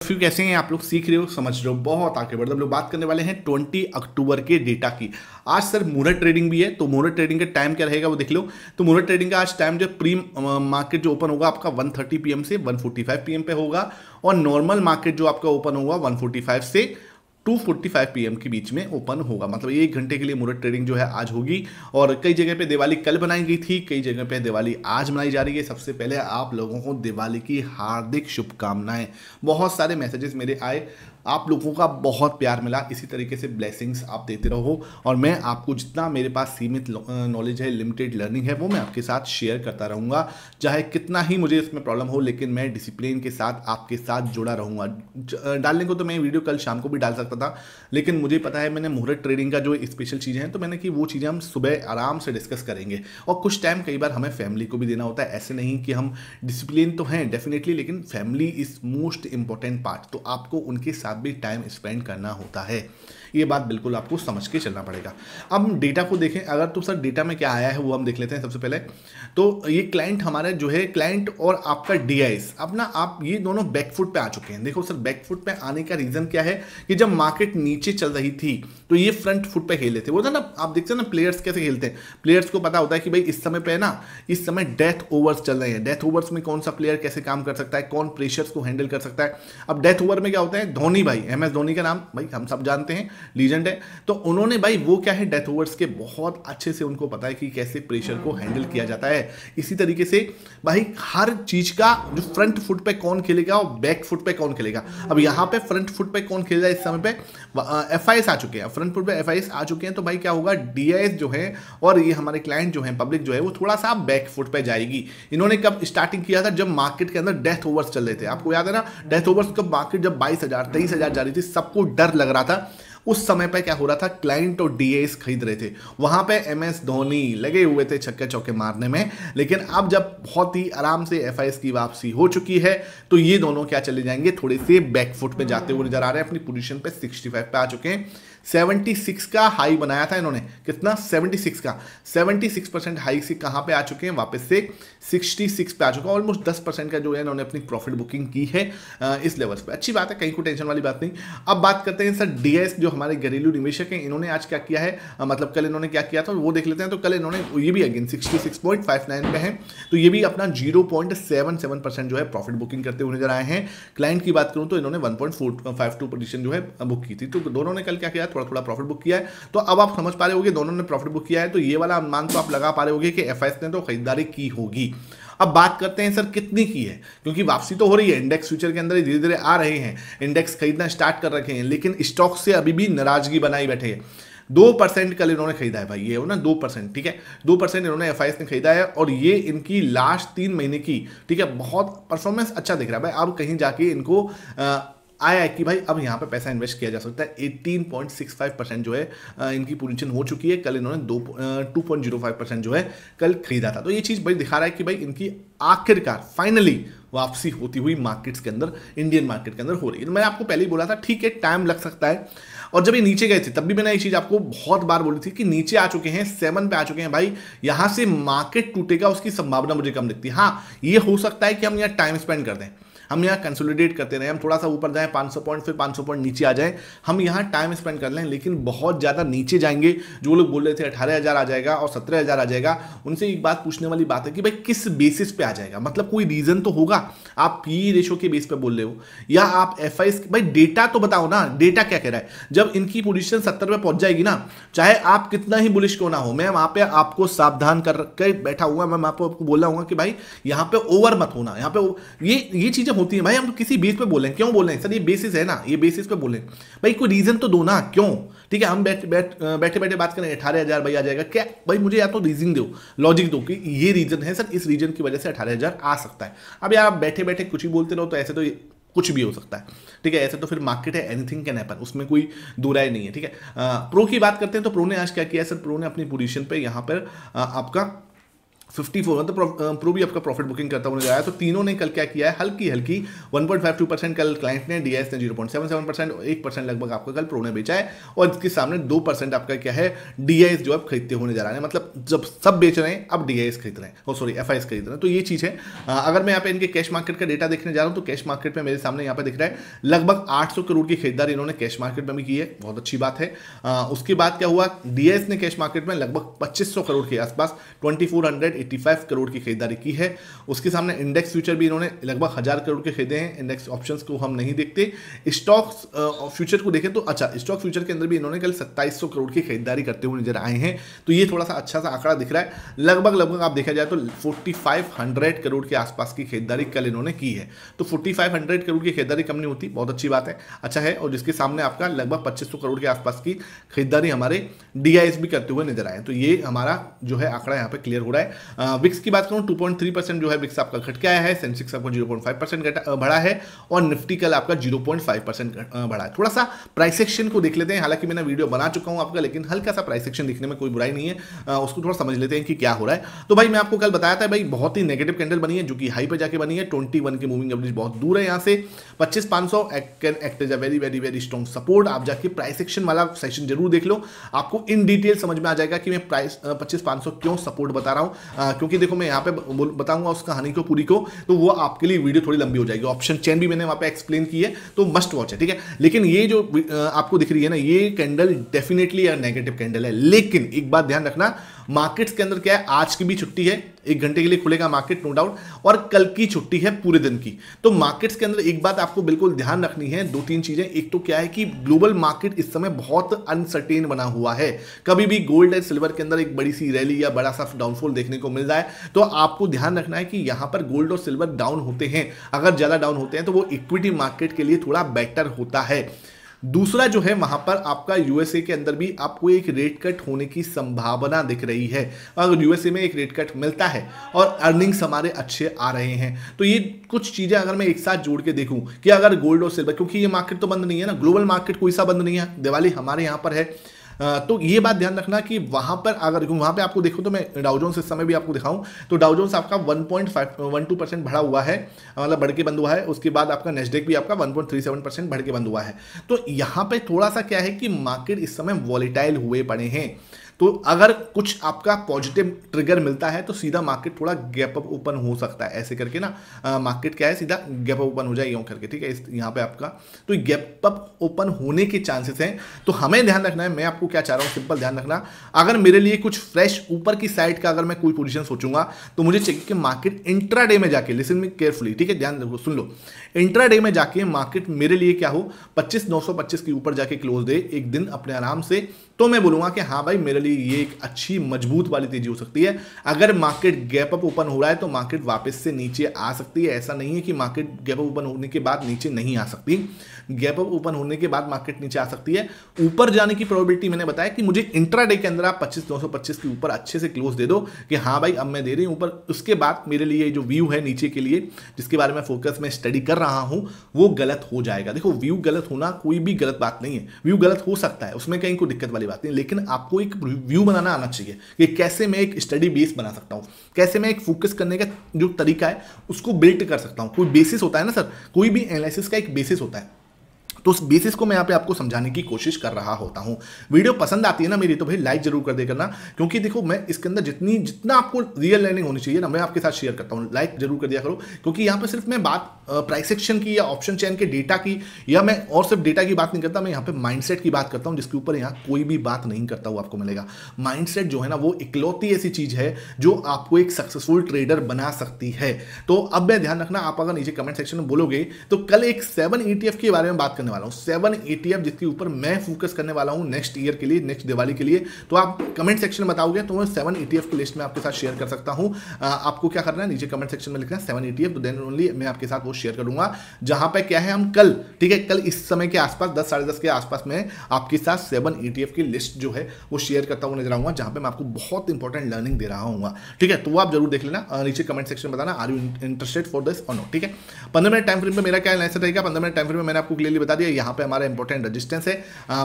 फिर कैसे हैं आप लोग, सीख रहे हो, समझ रहे हो, बहुत आगे बढ़ रहे हो। हम लोग बात करने वाले हैं 20 अक्टूबर के डेटा की। आज सर मुहूर्त ट्रेडिंग भी है, तो मुहूर्त ट्रेडिंग का टाइम क्या रहेगा वो देख लो। तो मुहूर्त ट्रेडिंग का आज टाइम जो प्री मार्केट जो ओपन होगा आपका 1:30 पीएम से 1:45 पीएम पे होगा, और नॉर्मल मार्केट जो आपका ओपन होगा 1:45 से 2:45 पीएम के बीच में ओपन होगा। मतलब 1 घंटे के लिए मुहूर्त ट्रेडिंग जो है आज होगी। और कई जगह पे दिवाली कल बनाई गई थी, कई जगह पे दिवाली आज मनाई जा रही है। सबसे पहले आप लोगों को दिवाली की हार्दिक शुभकामनाएं। बहुत सारे मैसेजेस मेरे आए, आप लोगों का बहुत प्यार मिला। इसी तरीके से ब्लेसिंग्स आप देते रहो, और मैं आपको जितना मेरे पास सीमित नॉलेज है, लिमिटेड लर्निंग है, वो मैं आपके साथ शेयर करता रहूँगा। चाहे कितना ही मुझे इसमें प्रॉब्लम हो, लेकिन मैं डिसिप्लिन के साथ आपके साथ जुड़ा रहूँगा। डालने को तो मैं वीडियो कल शाम को भी डाल सकता था, लेकिन मुझे पता है मैंने मुहूर्त ट्रेडिंग का जो स्पेशल चीज़ें हैं, तो मैंने कि वो चीज़ें हम सुबह आराम से डिस्कस करेंगे। और कुछ टाइम कई बार हमें फैमिली को भी देना होता है। ऐसे नहीं कि हम डिसिप्लिन तो हैं डेफिनेटली, लेकिन family is most important part, तो आपको उनके साथ भी टाइम स्पेंड करना होता है। ये बात बिल्कुल आपको समझ के चलना पड़ेगा। अब हम डेटा को देखें, अगर तो सर डेटा में क्या आया है वो हम देख लेते हैं सबसे पहले। तो ये क्लाइंट हमारे जो है, क्लाइंट और आपका डीआईएस अपना, आप ये दोनों बैकफुट पे आ चुके हैं। देखो सर, बैकफुट पे आने का रीजन क्या है कि जब मार्केट नीचे चल रही थी तो ये फ्रंट फुट पे खेले थे। वो था ना, आप देखते हैं ना प्लेयर्स कैसे खेलते हैं। प्लेयर्स को पता होता है कि भाई इस समय पे ना, इस समय डेथ ओवर्स चल रहे हैं। डेथ ओवर्स में कौन सा प्लेयर कैसे काम कर सकता है, कौन प्रेशर्स को हैंडल कर सकता है। अब डेथ ओवर में क्या होता है, धोनी भाई, एमएस धोनी का नाम भाई हम सब जानते हैं, लीजेंड है। तो उन्होंने भाई वो क्या है, डेथ ओवर्स के बहुत अच्छे से उनको पता है कि कैसे प्रेशर को हैंडल किया जाता है। इसी तरीके से भाई हर चीज का जो फ्रंट फुट पे कौन खेलेगा और बैक फुट पे कौन खेलेगा। अब यहाँ पे फ्रंट फुट पे कौन खेल रहा है, इस समय पे एफआईएस आ चुके हैं, फ्रंट फुट पे एफआईएस आ चुके हैं। तो भाई क्या होगा, डीआईएस जो है और ये हमारे क्लाइंट जो है, पब्लिक जो है, वो थोड़ा सा बैक फुट पे जाएगी। इन्होंने कब स्टार्टिंग किया था, जब मार्केट के अंदर डेथ ओवर्स चल रहे थे। आपको याद है ना, डेथ ओवर्स कब मार्केट जब 22,000 23,000 जा रही थी, सबको डर लग रहा था। उस समय पे क्या हो रहा था, क्लाइंट और डीएस खरीद रहे थे। वहां पे एमएस धोनी लगे हुए थे छक्के चौके मारने में। लेकिन अब जब बहुत ही आराम से एफआईएस की वापसी हो चुकी है, तो ये दोनों क्या चले जाएंगे, थोड़े से बैकफुट पे जाते हुए नजर आ रहे हैं। अपनी पोजीशन पे 65 पे आ चुके हैं। 76 का हाई बनाया था इन्होंने, कितना, 76 का 76% हाई से कहां पे आ चुके हैं, वापस से 66 पे आ चुका है। ऑलमोस्ट 10% का जो है इन्होंने अपनी प्रॉफिट बुकिंग की है इस लेवल्स पे। अच्छी बात है, कहीं को टेंशन वाली बात नहीं। अब बात करते हैं सर डीएस, जो हमारे घरेलू निवेशक हैं, इन्होंने आज क्या किया है, मतलब कल इन्होंने क्या किया था वो देख लेते हैं। तो कल इन्होंने ये भी अगेन 66.59 पे है, तो ये भी अपना 0.77% जो है प्रॉफिट बुकिंग करते हुए नजर आए हैं। क्लाइंट की बात करूं तो इन्होंने 1.452 पोजीशन जो है बुक की थी। तो दोनों ने कल क्या किया, थोड़ा थोड़ा प्रॉफिट बुक किया है। तो अब आप समझ पा रहे होगे दोनों ने प्रॉफिट बुक किया है, तो ये वाला अनुमान तो आप लगा पा रहे होगे कि एफआईएस ने तो खरीदारी की होगी। अब बात करते हैं सर कितनी की है, क्योंकि वापसी तो हो रही है, इंडेक्स फ्यूचर के अंदर धीरे धीरे आ रहे हैं, इंडेक्स खरीदना स्टार्ट कर रखे हैं, लेकिन स्टॉक से अभी भी नाराजगी बनाई बैठे हैं। 2% कल इन्होंने खरीदा है भाई, ये हो ना 2%, ठीक है, 2% इन्होंने एफआईएस ने खरीदा है। और ये इनकी लास्ट 3 महीने की, ठीक है, बहुत परफॉर्मेंस अच्छा दिख रहा है भाई। अब कहीं जाके इनको आया है कि भाई अब यहाँ पे पैसा इन्वेस्ट किया जा सकता है। 18.65% जो है इनकी पोजीशन हो चुकी है। कल इन्होंने 2.05% जो है कल खरीदा था। तो ये चीज़ भाई दिखा रहा है कि भाई इनकी आखिरकार फाइनली वापसी होती हुई मार्केट्स के अंदर, इंडियन मार्केट के अंदर हो रही है। तो मैंने आपको पहले ही बोला था, ठीक है टाइम लग सकता है। और जब ये नीचे गए थे तब भी मैंने ये चीज़ आपको बहुत बार बोली थी कि नीचे आ चुके हैं, 7 पे आ चुके हैं भाई, यहाँ से मार्केट टूटेगा उसकी संभावना मुझे कम दिखती है। हाँ, ये हो सकता है कि हम यहाँ टाइम स्पेंड कर दें, हम यहाँ कंसोलिडेट करते रहे, हम थोड़ा सा ऊपर जाएं 500 पॉइंट, फिर 500 पॉइंट नीचे आ जाएं, हम यहाँ टाइम स्पेंड कर लें। लेकिन बहुत ज़्यादा नीचे जाएंगे, जो लोग बोल रहे थे 18,000 आ जाएगा और 17,000 आ जाएगा, उनसे एक बात पूछने वाली बात है कि भाई किस बेसिस पे आ जाएगा, मतलब कोई रीजन तो होगा। आप पी रेशो के बेस पे बोल रहे हो या आप एफआईएस, भाई डेटा तो बताओ ना, डेटा क्या कह रहा है। जब इनकी पोजीशन 70 पे पहुंच जाएगी ना, चाहे आप कितना ही बुलिश क्यों ना हो, मैं वहां पे आपको सावधान कर बैठा हुआ, मैं आपको बोल रहा हूँ कि भाई यहाँ पे ओवर मत होना। यहाँ पे ये चीजें होती है भाई, हम तो किसी बेस पे बोलें, क्यों बोलें सर, ये बेसिस है ना, ये बेसिस पे बोलें भाई, कोई रीजन तो दो ना, क्यों। ठीक है, हम बैठे बैठे बात करें 18,000 भाई आ जाएगा क्या, भाई मुझे या तो रीजन दो, लॉजिक दो कि ये रीजन है सर, इस रीजन की वजह से 18,000 आ सकता है। अब यार आप बैठे बैठे कुछ ही बोलते रहो, तो ऐसे तो कुछ भी हो सकता है, ठीक है। ऐसे तो फिर मार्केट है, एनीथिंग कैन हैपन, उसमें कोई दो राय नहीं है, ठीक है। प्रो की बात करते हैं तो प्रो ने आज क्या किया सर, प्रो ने अपनी पोजीशन पे यहाँ पर आपका 54 मतलब प्रो भी आपका प्रॉफिट बुकिंग करता हुआ नजर आया। तो तीनों ने कल क्या किया है, हल्की हल्की 1.52% कल क्लाइंट ने, डीआईएस ने 0.77%, 1% लगभग आपका कल प्रो ने बेचा है, और इसके सामने 2% आपका क्या है डीआईएस जो अब खरीदते हुए नजर आ रहे हैं। मतलब जब सब बेच रहे हैं अब डीआईएस खरीद रहे हैं, सॉरी एफआईएस खरीद रहे हैं। तो ये चीज है। अगर मैं यहाँ पे इनके कैश मार्केट का डेटा देखने जा रहा हूँ तो कैश मार्केट में मेरे सामने यहाँ पे दिख रहा है लगभग 800 करोड़ की खरीदारी इन्होंने कैश मार्केट में भी की है, बहुत अच्छी बात है। उसके बाद क्या हुआ, डीआईएस ने कैश मार्केट में लगभग 2500 करोड़ के आसपास 2485 करोड़ की खरीदारी की है। उसके सामने इंडेक्स फ्यूचर भी इन्होंने लगभग 1000 करोड़ के खरीदे हैं। इंडेक्स ऑप्शंस को हम नहीं देखते, स्टॉक्स फ्यूचर को देखें तो अच्छा, स्टॉक फ्यूचर के अंदर भी इन्होंने कल 2700 करोड़ की खरीदारी करते हुए नजर आए हैं। तो ये थोड़ा सा अच्छा सा आंकड़ा दिख रहा है। लगभग आप देखा जाए तो 4500 करोड़ के आसपास की खरीदारी कल इन्होंने की है। तो 4500 करोड़ की खरीदारी कम नहीं होती, बहुत अच्छी बात है, अच्छा है। और जिसके सामने आपका लगभग 2500 करोड़ के आसपास की खरीदारी हमारे डीआईएस भी करते हुए नजर आए। तो ये हमारा जो है आंकड़ा यहाँ पे क्लियर हो रहा है। विक्स की बात करूँ 2.3% जो है विक्स आपका घट के आया है, सेंसेक्स आपका 0.5% बढ़ा है, और निफ्टी कल आपका 0.5% बढ़ा है। थोड़ा सा प्राइस एक्शन को देख लेते हैं, हालांकि मैंने वीडियो बना चुका हूं आपका, लेकिन हल्का सा प्राइस एक्शन दिखने में कोई बुराई नहीं है, उसको थोड़ा समझ लेते हैं कि क्या हो रहा है। तो भाई मैं आपको कल बताया था भाई बहुत ही नेगेटिव कैंडल बनी है जो कि हाई पे जाके बनी है। 21 की मूविंग एवरेज बहुत दूर है यहाँ से, 25500 can act as a very very very strong support. आप जाके प्राइस एक्शन वाला सेशन जरूर देख लो, आपको इन डिटेल समझ में आ जाएगा कि मैं प्राइस 25500 क्यों सपोर्ट बता रहा हूं। क्योंकि देखो मैं यहाँ पे बताऊंगा उस कहानी को पूरी को, तो वो आपके लिए वीडियो थोड़ी लंबी हो जाएगी। ऑप्शन चेन भी मैंने वहां पे एक्सप्लेन की है, तो मस्ट वॉच है, ठीक है। लेकिन ये जो आपको दिख रही है ना, ये कैंडल डेफिनेटली नेगेटिव कैंडल है। लेकिन एक बात ध्यान रखना, मार्केट्स के अंदर क्या है, आज की भी छुट्टी है, 1 घंटे के लिए खुलेगा मार्केट नो डाउट, और कल की छुट्टी है पूरे दिन की। तो मार्केट्स के अंदर एक बात आपको बिल्कुल ध्यान रखनी है, 2-3 चीजें। एक तो क्या है कि ग्लोबल मार्केट इस समय बहुत अनसर्टेन बना हुआ है, कभी भी गोल्ड एंड सिल्वर के अंदर एक बड़ी सी रैली या बड़ा सा डाउनफॉल देखने को मिल रहा है। तो आपको ध्यान रखना है कि यहां पर गोल्ड और सिल्वर डाउन होते हैं, अगर ज्यादा डाउन होते हैं तो वो इक्विटी मार्केट के लिए थोड़ा बेटर होता है। दूसरा जो है वहां पर आपका यूएसए के अंदर भी आपको एक रेट कट होने की संभावना दिख रही है। अगर यूएसए में एक रेट कट मिलता है और अर्निंग्स हमारे अच्छे आ रहे हैं, तो ये कुछ चीजें अगर मैं एक साथ जोड़ के देखूं कि अगर गोल्ड और सिल्वर, क्योंकि ये मार्केट तो बंद नहीं है ना, ग्लोबल मार्केट कोई सा बंद नहीं है, दिवाली हमारे यहां पर है, तो ये बात ध्यान रखना कि वहां पर अगर वहां पे आपको देखो तो मैं डाउ जोन्स इस समय भी आपको दिखाऊं तो डाउ जोन्स आपका 1.12% बढ़ा हुआ है, मतलब बढ़ के बंद हुआ है। उसके बाद आपका नेस्डेक भी आपका 1.37% बढ़ के बंद हुआ है। तो यहां पे थोड़ा सा क्या है कि मार्केट इस समय वॉलेटाइल हुए पड़े हैं। तो अगर कुछ आपका पॉजिटिव ट्रिगर मिलता है तो सीधा मार्केट थोड़ा गैप अप ओपन हो सकता है, ऐसे करके ना मार्केट क्या है सीधा गैप अप ओपन हो जाए यूं करके, ठीक है। यहाँ पे आपका तो गैप अप ओपन होने के चांसेस हैं। तो हमें ध्यान रखना है, मैं आपको क्या चाह रहा हूँ, सिंपल ध्यान रखना, अगर मेरे लिए कुछ फ्रेश ऊपर की साइड का अगर मैं कोई पोजीशन सोचूंगा तो मुझे चाहिए कि मार्केट इंट्राडे में जाके, लिसन मी केयरफुली, ठीक है, ध्यान रखो, सुन लो, इंट्राडे में जाके मार्केट मेरे लिए क्या हो 25,925 के ऊपर जाके क्लोज दे एक दिन अपने आराम से, तो मैं बोलूंगा कि हाँ भाई मेरे लिए ये एक अच्छी मजबूत वाली तेजी हो सकती है। अगर मार्केट गैप अप ओपन हो रहा है तो मार्केट वापस से नीचे आ सकती है, ऐसा नहीं है कि मार्केट गैप अप ओपन होने के बाद नीचे नहीं आ सकती, गैप अप ओपन होने के बाद मार्केट नीचे आ सकती है। ऊपर जाने की प्रोबेबिलिटी मैंने बताया कि मुझे इंट्राडे के अंदर आप 25,925 के ऊपर अच्छे से क्लोज दे दो कि हाँ भाई अब मैं दे रही हूं ऊपर। उसके बाद मेरे लिए जो व्यू है नीचे के लिए जिसके बारे में फोकस में स्टडी कर रहा हूं वो गलत हो जाएगा। देखो व्यू गलत होना कोई भी गलत बात नहीं है, व्यू गलत हो सकता है, उसमें कहीं कोई दिक्कत वाली बात नहीं, लेकिन आपको एक व्यू बनाना आना चाहिए कि कैसे मैं एक स्टडी बेस बना सकता हूं, कैसे मैं एक फोकस करने का जो तरीका है उसको बिल्ड कर सकता हूं। कोई बेसिस होता है ना सर, कोई भी एनालिसिस का एक बेसिस होता है, तो उस बेसिस को मैं यहाँ पे आपको समझाने की कोशिश कर रहा होता हूँ। वीडियो पसंद आती है ना मेरी तो भाई लाइक जरूर कर दे करना, क्योंकि देखो मैं इसके अंदर जितना आपको रियल लर्निंग होनी चाहिए ना मैं आपके साथ शेयर करता हूँ, लाइक जरूर कर दिया करो। क्योंकि यहाँ पे सिर्फ मैं बात प्राइस एक्शन की या ऑप्शन चेन के डेटा की या मैं और सिर्फ डेटा की बात नहीं करता, मैं यहाँ पे माइंडसेट की बात करता हूँ जिसके ऊपर यहाँ कोई भी बात नहीं करता हुआ आपको मिलेगा। माइंडसेट जो है ना वो इकलौती ऐसी चीज है जो आपको एक सक्सेसफुल ट्रेडर बना सकती है। तो अब मैं ध्यान रखना, आप अगर नीचे कमेंट सेक्शन में बोलोगे तो कल एक 7 ETF के बारे में बात करने वाला हूँ, 7 ETF जिसके ऊपर मैं फोकस करने वाला हूं नेक्स्ट ईयर के लिए, नेक्स्ट दिवाली के लिए। तो आप कमेंट सेक्शन में बताओगे तो मैं 7 ETF की लिस्ट में आपके साथ शेयर कर सकता हूं। आपको क्या करना है नीचे कमेंट सेक्शन में लिखना है 7 ETF, तो देन ओनली मैं आपके साथ वो शेयर करूंगा। जहां पे क्या है हम कल, ठीक है, कल इस समय के आसपास 10 साढ़े 10 के आसपास में आपके साथ 7 ETF की लिस्ट जो है वो शेयर करता हुआ नजर आऊंगा, जहां पे मैं आपको बहुत इंपॉर्टेंट लर्निंग दे रहा हूँ, ठीक है। तो वो आप जरूर देख लेना, नीचे कमेंट सेक्शन में बताना are you interested for this or no, ठीक है। 15 मिनट टाइम फ्रेम में मेरा क्या एनालिसिस रहेगा, 15 मिनट टाइम फ्रेम में मैंने आपको क्लियरली बता दिया दिया, यहाँ पे हमारा इंपॉर्टेंट रेजिस्टेंस है।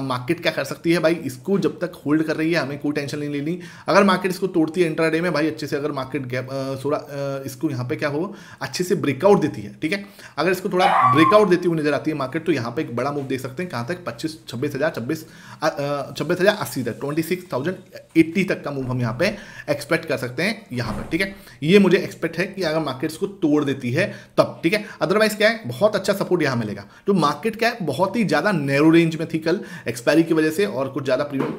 मार्केट क्या कर सकती है भाई, इसको जब तक होल्ड कर रही है हमें कोई टेंशन नहीं लेनी। अगर मार्केट इसको तोड़ती है इंट्राडे में भाई अच्छे से, अगर मार्केट गैप थोड़ा इसको यहाँ पे क्या हो अच्छे से ब्रेकआउट देती है, ठीक है, अगर इसको थोड़ा ब्रेकआउट देती हुई नजर आती है मार्केट, तो यहाँ पे एक बड़ा मूव देख सकते हैं। कहाँ तक 26,080 तक, 26,080 तक का मूव हम यहाँ पे एक्सपेक्ट कर सकते हैं यहाँ पे, ठीक है। ये मुझे एक्सपेक्ट है कि अगर मार्केट इसको तोड़ देती है तब, ठीक है। अदरवाइज क्या है, बहुत अच्छा सपोर्ट यहाँ मिलेगा। तो मार्केट क्या है, बहुत ही ज्यादा नैरो रेंज में थी कल एक्सपायरी की वजह से और कुछ ज्यादा प्रीमियम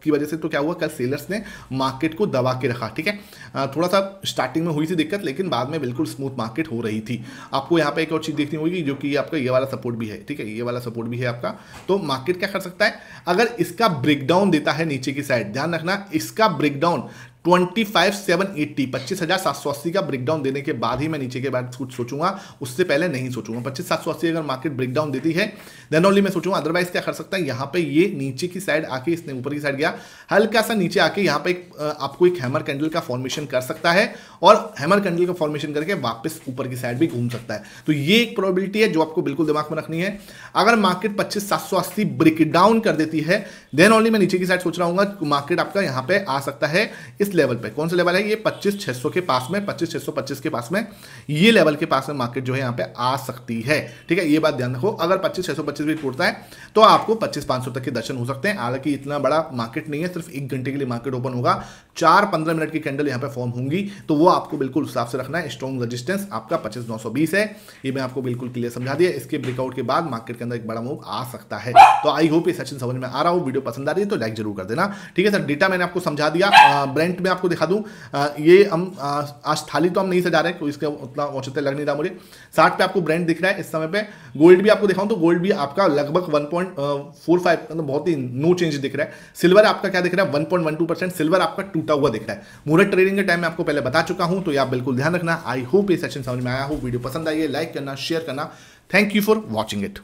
की वजह से। तो क्या हुआ, कल सेलर्स ने मार्केट को दबा के रखा, ठीक है। थोड़ा सा स्टार्टिंग में हुई थी दिक्कत, लेकिन बाद में बिल्कुल स्मूथ मार्केट हो रही थी। आपको यहाँ पे एक और चीज देखनी होगी, जो कि आपका ये वाला सपोर्ट भी है, ठीक है, ये वाला सपोर्ट भी है आपका। तो मार्केट क्या कर सकता है, अगर इसका ब्रेकडाउन देता है नीचे की साइड, ध्यान रखना इसका ब्रेकडाउन 25,780 25,780 का ब्रेकडाउन देने के बाद ही मैं नीचे के बाद कुछ सोचूंगा, उससे पहले नहीं सोचूंगा। 25,780 अगर मार्केट ब्रेकडाउन देती है देन ओनली मैं सोचूंगा। अदरवाइज क्या कर सकता है, यहाँ पे ये नीचे की साइड आके, इसने ऊपर की साइड गया, हल्का सा नीचे आके यहाँ पे आपको एक हैमर कैंडल का फॉर्मेशन कर सकता है और हैमर कैंडल का फॉर्मेशन करके वापस ऊपर की साइड भी घूम सकता है। तो ये एक प्रोबेबिलिटी है जो आपको बिल्कुल दिमाग में रखनी है। अगर मार्केट 25,780 ब्रेकडाउन कर देती है देन ओनली मैं नीचे की साइड सोच रहा हूँ मार्केट आपका यहाँ पे आ सकता है इस लेवल पे। कौन सा लेवल है ये, 25,600 के पास में, 25,625 के पास में, ये लेवल के पास में मार्केट जो है यहाँ पे आ सकती है, ठीक है। ये बात ध्यान रखो, अगर 25,625 भी टूटता है तो आपको 25,500 तक के दर्शन हो सकते हैं। हालांकि इतना बड़ा मार्केट नहीं है, सिर्फ 1 घंटे के लिए मार्केट ओपन होगा, 4-15 मिनट की कैंडल यहाँ पे फॉर्म होंगी, तो वो आपको बिल्कुल हिसाब से रखना है। स्ट्रॉन्ग रेजिस्टेंस आपका 25,920 है, ये मैं आपको बिल्कुल क्लियर समझा दिया। इसके ब्रेकआउट के बाद मार्केट के अंदर एक बड़ा मूव आ सकता है। तो आई होप ये सेशन समझ में आ रहा हो, वीडियो पसंद आ रही है तो लाइक जरूर कर देना, ठीक है सर। डेटा मैंने आपको समझा दिया। ब्रेंट में आपको दिखा दूं, ये हम आज थाली तो हम नहीं सजा रहे, इसका उतना औचित्य लग नहीं रहा मुझे। 60 पे आपको ब्रेंट दिख रहा है इस समय पे। गोल्ड भी आपको दिखाऊं तो गोल्ड भी आपका लगभग 1.45, मतलब बहुत ही नो चेंज दिख रहा है। सिल्वर आपका क्या दिख रहा है, 1.12%, सिल्वर आपका टूटा हुआ दिख रहा है। मुहूर्त ट्रेडिंग के टाइम में आपको पहले बता चुका हूं, तो ये आप बिल्कुल ध्यान रखना। आई होप ये सेशन समझ में आया हो, वीडियो पसंद आई है, लाइक करना, शेयर करना। Thank you for watching it.